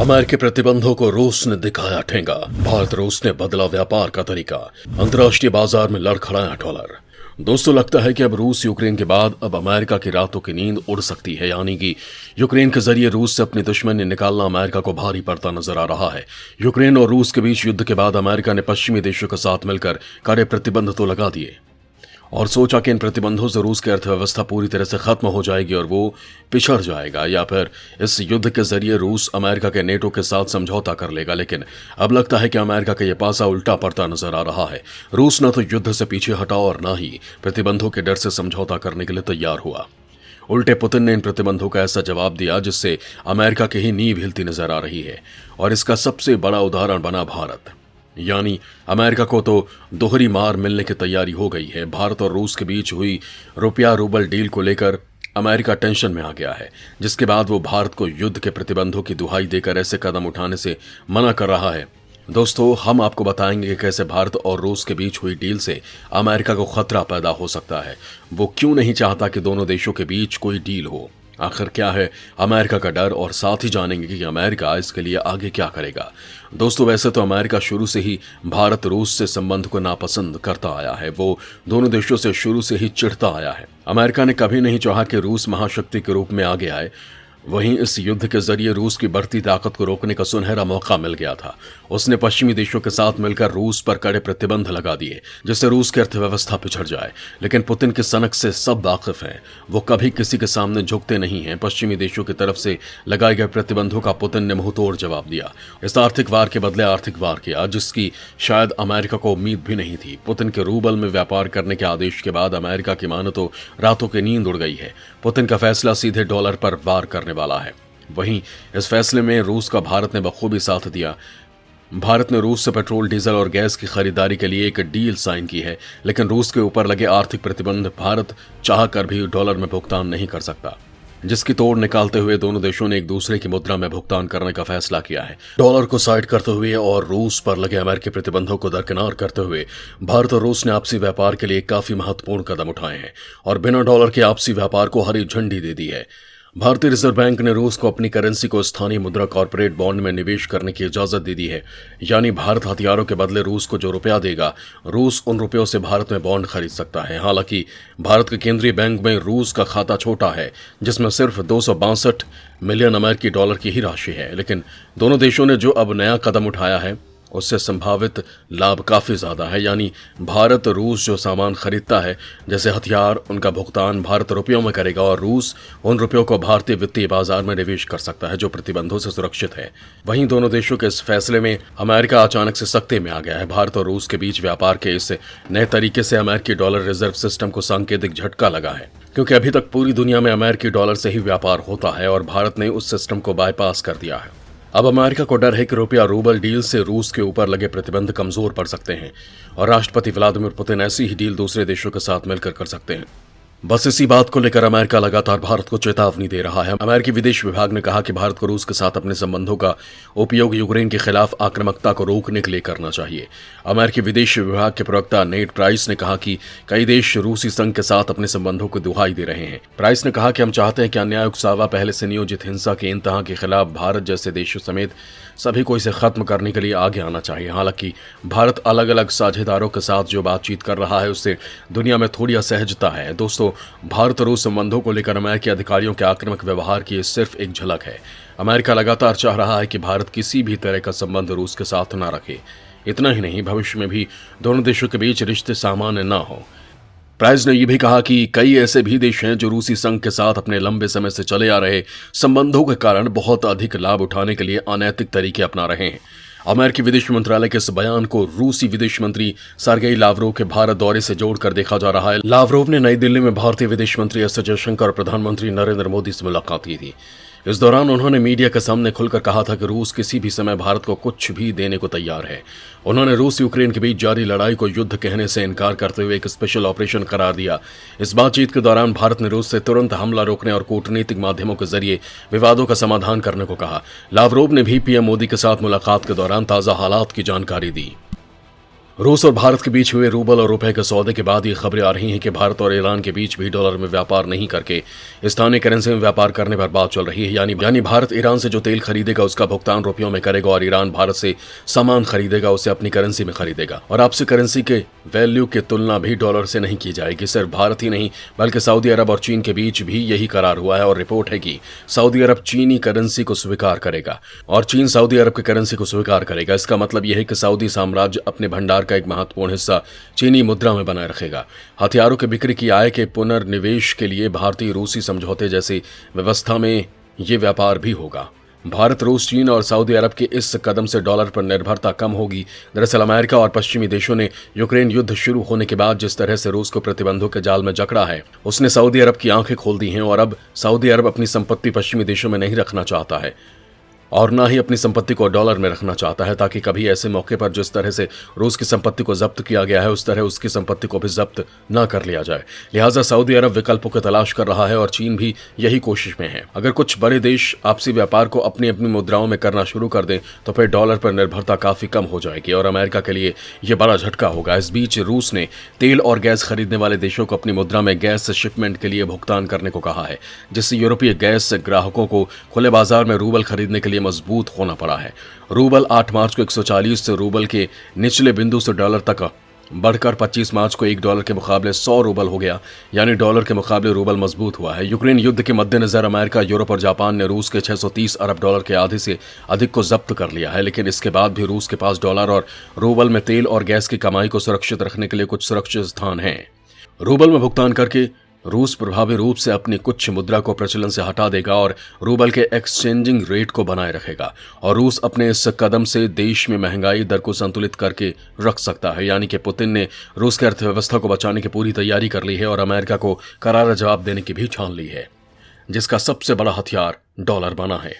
अमेरिकी प्रतिबंधों को रूस ने दिखाया ठेंगा। भारत रूस ने बदला व्यापार का तरीका। अंतर्राष्ट्रीय बाजार में लड़खड़ाया डॉलर। दोस्तों, लगता है कि अब रूस यूक्रेन के बाद अब अमेरिका की रातों की नींद उड़ सकती है। यानी कि यूक्रेन के जरिए रूस से अपनी दुश्मनी निकालना अमेरिका को भारी पड़ता नजर आ रहा है। यूक्रेन और रूस के बीच युद्ध के बाद अमेरिका ने पश्चिमी देशों के साथ मिलकर कड़े प्रतिबंध तो लगा दिए और सोचा कि इन प्रतिबंधों से रूस की अर्थव्यवस्था पूरी तरह से खत्म हो जाएगी और वो पिछड़ जाएगा, या फिर इस युद्ध के जरिए रूस अमेरिका के नेटो के साथ समझौता कर लेगा। लेकिन अब लगता है कि अमेरिका का यह पासा उल्टा पड़ता नजर आ रहा है। रूस न तो युद्ध से पीछे हटा और न ही प्रतिबंधों के डर से समझौता करने के लिए तैयार हुआ। उल्टे पुतिन ने इन प्रतिबंधों का ऐसा जवाब दिया जिससे अमेरिका की ही नींव हिलती नजर आ रही है। और इसका सबसे बड़ा उदाहरण बना भारत। यानी अमेरिका को तो दोहरी मार मिलने की तैयारी हो गई है। भारत और रूस के बीच हुई रुपया रूबल डील को लेकर अमेरिका टेंशन में आ गया है, जिसके बाद वो भारत को युद्ध के प्रतिबंधों की दुहाई देकर ऐसे कदम उठाने से मना कर रहा है। दोस्तों, हम आपको बताएंगे कि कैसे भारत और रूस के बीच हुई डील से अमेरिका को खतरा पैदा हो सकता है। वो क्यों नहीं चाहता कि दोनों देशों के बीच कोई डील हो। आखिर क्या है अमेरिका का डर, और साथ ही जानेंगे कि अमेरिका इसके लिए आगे क्या करेगा। दोस्तों, वैसे तो अमेरिका शुरू से ही भारत रूस से संबंध को नापसंद करता आया है। वो दोनों देशों से शुरू से ही चिढ़ता आया है। अमेरिका ने कभी नहीं चाहा कि रूस महाशक्ति के रूप में आगे आए। वहीं इस युद्ध के जरिए रूस की बढ़ती ताकत को रोकने का सुनहरा मौका मिल गया था। उसने पश्चिमी देशों के साथ मिलकर रूस पर कड़े प्रतिबंध लगा दिए जिससे रूस की अर्थव्यवस्था पिछड़ जाए। लेकिन पुतिन की सनक से सब वाकिफ हैं। वो कभी किसी के सामने झुकते नहीं हैं। पश्चिमी देशों की तरफ से लगाए गए प्रतिबंधों का पुतिन ने मुंहतोड़ जवाब दिया। इस आर्थिक वार के बदले आर्थिक वार किया जिसकी शायद अमेरिका को उम्मीद भी नहीं थी। पुतिन के रूबल में व्यापार करने के आदेश के बाद अमेरिका की मानो तो रातों की नींद उड़ गई है। पुतिन का फैसला सीधे डॉलर पर वार करने वाला है। वहीं इस फैसले में रूस का भारत ने बखूबी साथ दिया। भारत ने रूस से पेट्रोल, डीजल और गैस की खरीदारी के लिए एक डील साइन की है। लेकिन रूस के ऊपर लगे आर्थिक प्रतिबंध भारत चाहकर भी डॉलर में भुगतान नहीं कर सकता, जिसकी तोड़ निकालते हुए दोनों देशों ने एक दूसरे की मुद्रा में भुगतान करने का फैसला किया है। डॉलर को साइड करते हुए और रूस पर लगे अमेरिकी प्रतिबंधों को दरकिनार करते हुए भारत और रूस ने आपसी व्यापार के लिए काफी महत्वपूर्ण कदम उठाए हैं और बिना डॉलर के आपसी व्यापार को हरी झंडी दे दी है। भारतीय रिजर्व बैंक ने रूस को अपनी करेंसी को स्थानीय मुद्रा कॉर्पोरेट बॉन्ड में निवेश करने की इजाजत दे दी है। यानी भारत हथियारों के बदले रूस को जो रुपया देगा, रूस उन रुपयों से भारत में बॉन्ड खरीद सकता है। हालांकि भारत के केंद्रीय बैंक में रूस का खाता छोटा है जिसमें सिर्फ 262 मिलियन अमेरिकी डॉलर की ही राशि है। लेकिन दोनों देशों ने जो अब नया कदम उठाया है उससे संभावित लाभ काफी ज्यादा है। यानी भारत रूस जो सामान खरीदता है जैसे हथियार, उनका भुगतान भारत रुपयों में करेगा और रूस उन रुपयों को भारतीय वित्तीय बाजार में निवेश कर सकता है जो प्रतिबंधों से सुरक्षित है। वहीं दोनों देशों के इस फैसले में अमेरिका अचानक से सख्ते में आ गया है। भारत और रूस के बीच व्यापार के इस नए तरीके से अमेरिकी डॉलर रिजर्व सिस्टम को सांकेतिक झटका लगा है, क्योंकि अभी तक पूरी दुनिया में अमेरिकी डॉलर से ही व्यापार होता है और भारत ने उस सिस्टम को बाईपास कर दिया है। अब अमेरिका को डर है कि रुपया रूबल डील से रूस के ऊपर लगे प्रतिबंध कमजोर पड़ सकते हैं और राष्ट्रपति व्लादिमीर पुतिन ऐसी ही डील दूसरे देशों के साथ मिलकर कर सकते हैं। बस इसी बात को लेकर अमेरिका लगातार भारत को चेतावनी दे रहा है। अमेरिकी विदेश विभाग ने कहा कि भारत को रूस के साथ अपने संबंधों का उपयोग यूक्रेन के खिलाफ आक्रामकता को रोकने के लिए करना चाहिए। अमेरिकी विदेश विभाग के प्रवक्ता नेड प्राइस ने कहा कि कई देश रूसी संघ के साथ अपने संबंधों को दुहाई दे रहे हैं। प्राइस ने कहा कि हम चाहते हैं कि अन्याय, उकसावा, पहले से नियोजित हिंसा के इंतहा के खिलाफ भारत जैसे देशों समेत सभी को इसे खत्म करने के लिए आगे आना चाहिए। हालांकि भारत अलग अलग साझेदारों के साथ जो बातचीत कर रहा है उससे दुनिया में थोड़ी असहजता है। दोस्तों, भारत रूस संबंधों को लेकर अमेरिकी अधिकारियों के आक्रामक व्यवहार की सिर्फ एक झलक है। अमेरिका लगातार चाह रहा है कि भारत किसी भी तरह का संबंध रूस के साथ न रखे। इतना ही नहीं, भविष्य में भी दोनों देशों के बीच रिश्ते सामान्य न हो। प्राइस ने यह भी कहा कि कई ऐसे भी देश हैं जो रूसी संघ के साथ अपने लंबे समय से चले आ रहे संबंधों के कारण बहुत अधिक लाभ उठाने के लिए अनैतिक तरीके अपना रहे हैं। अमेरिकी विदेश मंत्रालय के इस बयान को रूसी विदेश मंत्री सर्गेई लावरोव के भारत दौरे से जोड़कर देखा जा रहा है। लावरोव ने नई दिल्ली में भारतीय विदेश मंत्री एस जयशंकर और प्रधानमंत्री नरेंद्र मोदी से मुलाकात की थी। इस दौरान उन्होंने मीडिया के सामने खुलकर कहा था कि रूस किसी भी समय भारत को कुछ भी देने को तैयार है। उन्होंने रूस यूक्रेन के बीच जारी लड़ाई को युद्ध कहने से इनकार करते हुए एक स्पेशल ऑपरेशन करार दिया। इस बातचीत के दौरान भारत ने रूस से तुरंत हमला रोकने और कूटनीतिक माध्यमों के जरिए विवादों का समाधान करने को कहा। लावरोव ने भी पीएम मोदी के साथ मुलाकात के दौरान ताज़ा हालात की जानकारी दी। रूस और भारत के बीच हुए रूबल और रुपए के सौदे के बाद ये खबरें आ रही हैं कि भारत और ईरान के बीच भी डॉलर में व्यापार नहीं करके स्थानीय करेंसी में व्यापार करने पर बात चल रही है। यानी भारत ईरान से जो तेल खरीदेगा उसका भुगतान रुपयों में करेगा और ईरान भारत से सामान खरीदेगा उसे अपनी करेंसी में खरीदेगा और आपसी करेंसी के वैल्यू की तुलना भी डॉलर से नहीं की जाएगी। सिर्फ भारत ही नहीं बल्कि सऊदी अरब और चीन के बीच भी यही करार हुआ है और रिपोर्ट है कि सऊदी अरब चीनी करेंसी को स्वीकार करेगा और चीन सऊदी अरब की करेंसी को स्वीकार करेगा। इसका मतलब यह है कि सऊदी साम्राज्य अपने भंडार का एक महत्वपूर्ण हिस्सा चीनी मुद्रा में बनाए रखेगा। हथियारों की बिक्री की आय के पुनर्निवेश के लिए भारतीय रूसी समझौते जैसी व्यवस्था में ये व्यापार भी होगा। भारत, रूस, चीन और सऊदी अरब के इस कदम से डॉलर पर निर्भरता कम होगी। दरअसल अमेरिका और पश्चिमी देशों ने यूक्रेन युद्ध शुरू होने के बाद जिस तरह से रूस को प्रतिबंधों के जाल में जकड़ा है उसने सऊदी अरब की आंखें खोल दी हैं और अब सऊदी अरब अपनी संपत्ति पश्चिमी देशों में नहीं रखना चाहता है और ना ही अपनी संपत्ति को डॉलर में रखना चाहता है, ताकि कभी ऐसे मौके पर जिस तरह से रूस की संपत्ति को जब्त किया गया है उस तरह उसकी संपत्ति को भी जब्त न कर लिया जाए। लिहाजा सऊदी अरब विकल्पों की तलाश कर रहा है और चीन भी यही कोशिश में है। अगर कुछ बड़े देश आपसी व्यापार को अपनी अपनी मुद्राओं में करना शुरू कर दें तो फिर डॉलर पर निर्भरता काफी कम हो जाएगी और अमेरिका के लिए यह बड़ा झटका होगा। इस बीच रूस ने तेल और गैस खरीदने वाले देशों को अपनी मुद्रा में गैस शिपमेंट के लिए भुगतान करने को कहा है, जिससे यूरोपीय गैस ग्राहकों को खुले बाजार में रूबल खरीदने के लिए मजबूत होना पड़ा है। रूबल 8 मार्च को 140 रूबल के निचले बिंदु से डॉलर तक बढ़कर 25 मार्च को $1 के मुकाबले 100 रूबल हो गया, यानी डॉलर के मुकाबले रूबल मजबूत हुआ है। यूक्रेन युद्ध के मद्देनजर अमेरिका, यूरोप और जापान ने रूस के 630 अरब डॉलर के आधे से अधिक को जब्त कर लिया है, लेकिन इसके बाद भी रूस के पास डॉलर और रूबल में तेल और गैस की कमाई को सुरक्षित रखने के लिए कुछ सुरक्षित स्थान हैं। रूबल में भुगतान करके रूस प्रभावी रूप से अपनी कुछ मुद्रा को प्रचलन से हटा देगा और रूबल के एक्सचेंजिंग रेट को बनाए रखेगा और रूस अपने इस कदम से देश में महंगाई दर को संतुलित करके रख सकता है। यानी कि पुतिन ने रूस की अर्थव्यवस्था को बचाने की पूरी तैयारी कर ली है और अमेरिका को करारा जवाब देने की भी ठान ली है, जिसका सबसे बड़ा हथियार डॉलर बना है।